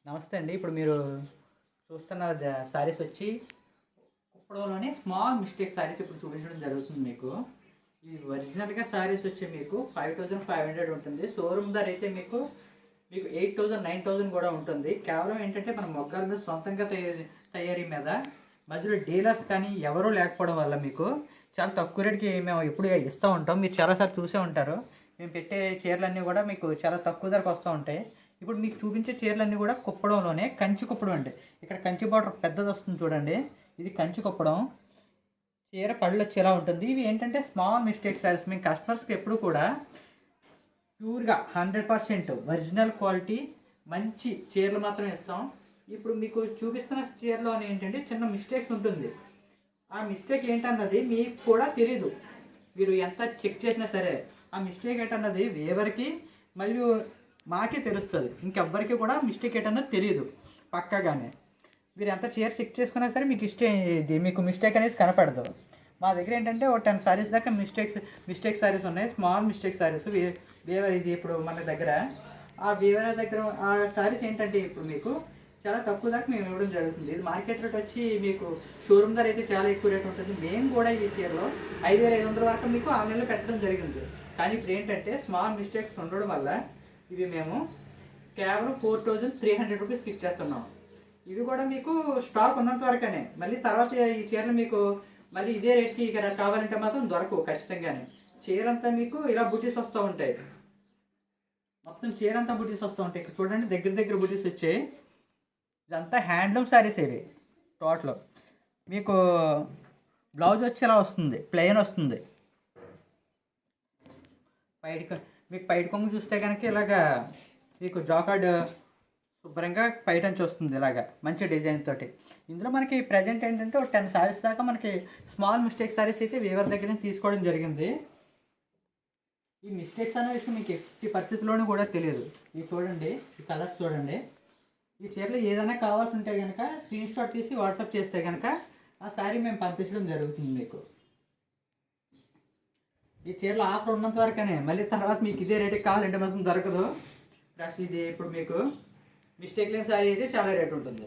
నమస్తే అండి. ఇప్పుడు మీరు చూస్తున్న శారీస్ వచ్చి కుప్పడంలోనే స్మాల్ మిస్టేక్ శారీస్ ఇప్పుడు చూపించడం జరుగుతుంది మీకు. ఈ ఒరిజినల్గా శారీస్ వచ్చి మీకు 5500 ఉంటుంది. షోరూమ్ ధర అయితే మీకు 8000 9000 కూడా ఉంటుంది. కేవలం ఏంటంటే మన మొగ్గాల మీద సొంతంగా తయారీ మీద మధ్యలో డీలర్స్ కానీ ఎవరూ లేకపోవడం వల్ల మీకు చాలా తక్కువ రేటుకి మేము ఎప్పుడు ఇస్తూ ఉంటాం. మీరు చాలాసార్లు చూసే ఉంటారు. మేము పెట్టే చీరలన్నీ కూడా మీకు చాలా తక్కువ ధరకు వస్తూ ఉంటాయి. ఇప్పుడు మీకు చూపించే చీరలన్నీ కూడా కుప్పడంలోనే కంచి కుప్పడం అండి. ఇక్కడ కంచి బార్డర్ పెద్దది వస్తుంది చూడండి. ఇది కంచి కుప్పడం. చీర పళ్ళు వచ్చేలా ఉంటుంది. ఇవి ఏంటంటే స్మాల్ మిస్టేక్ శారీస్. మేము కస్టమర్స్కి ఎప్పుడు కూడా ప్యూర్గా 100% ఒరిజినల్ క్వాలిటీ మంచి చీరలు మాత్రమే ఇస్తాం. ఇప్పుడు మీకు చూపిస్తున్న చీరలో ఏంటంటే చిన్న మిస్టేక్స్ ఉంటుంది. ఆ మిస్టేక్ ఏంటన్నది మీకు కూడా తెలీదు. మీరు ఎంత చెక్ చేసినా సరే ఆ మిస్టేక్ ఏంటన్నది వేవరికి మళ్ళీ మాకే తెలుస్తుంది. ఇంకెవ్వరికి కూడా మిస్టేక్ ఏంటన్నది తెలియదు పక్కాగానే. మీరు ఎంత చీర చెక్ చేసుకున్నా సరే మీకు మిస్టేక్ అనేది కనపడదు. మా దగ్గర ఏంటంటే ఒక 10 శారీస్ దాకా మిస్టేక్ శారీస్ ఉన్నాయి. Small mistake saris waiver. ఇది ఇప్పుడు మన దగ్గర ఆ వేవర్ దగ్గర ఆ శారీస్ ఏంటంటే ఇప్పుడు మీకు చాలా తక్కువ దాకా మేము ఇవ్వడం జరుగుతుంది. ఇది మార్కెట్ రేట్ వచ్చి మీకు షోరూమ్ ధర అయితే చాలా ఎక్కువ రేట్ ఉంటుంది. మేము కూడా ఈ చీరలో 5500 వరకు మీకు ఆన్లైన్లో పెట్టడం జరిగింది. కానీ ఇప్పుడు ఏంటంటే స్మాల్ మిస్టేక్స్ ఉండడం వల్ల ఇవి మేము కేవలం 4300 రూపీస్కి ఇచ్చేస్తున్నాం. ఇవి కూడా మీకు స్టాక్ ఉన్నంత వరకనే. మళ్ళీ తర్వాత ఈ చీరలు మీకు మళ్ళీ ఇదే రేట్కి ఇక్కడ కావాలంటే మాత్రం దొరకవు ఖచ్చితంగానే. చీరంతా మీకు ఇలా బుటీస్ వస్తూ ఉంటాయి. మొత్తం చీరంతా బుటీస్ వస్తూ ఉంటాయి. ఇక్కడ చూడండి దగ్గర బుటీస్ వచ్చాయి. ఇదంతా హ్యాండ్లూమ్ శారీస్ ఇవి. టోటల్ మీకు బ్లౌజ్ వచ్చి ఇలా వస్తుంది, ప్లెయిన్ వస్తుంది. మీకు పైట కొంగు చూస్తే కనుక ఇలాగా మీకు జాకార్డ్ శుభ్రంగా పైటంచి వస్తుంది ఇలాగా మంచి డిజైన్ తోటి. ఇందులో మనకి ప్రజెంట్ ఏంటంటే ఒక 10 శారీస్ దాకా మనకి స్మాల్ మిస్టేక్ శారీస్ అయితే వీవర్ దగ్గర నుంచి తీసుకోవడం జరిగింది. ఈ మిస్టేక్స్ అనే విషయం మీకు ఎట్టి పరిస్థితుల్లోనూ కూడా తెలియదు. ఇవి చూడండి, ఈ కలర్స్ చూడండి. ఈ చీరలో ఏదైనా కావాల్సి ఉంటే కనుక స్క్రీన్ షాట్ తీసి వాట్సాప్ చేస్తే కనుక ఆ శారీ మేము పంపించడం జరుగుతుంది మీకు. ఈ చీరలో ఆఫర్ ఉన్నంత వరకనే. మళ్ళీ తర్వాత మీకు ఇదే రేటుకి కావాలంటే మాత్రం దొరకదు. ప్లస్ ఇది ఇప్పుడు మీకు మిస్టేక్ లేని శారీ అయితే చాలా రేట్ ఉంటుంది.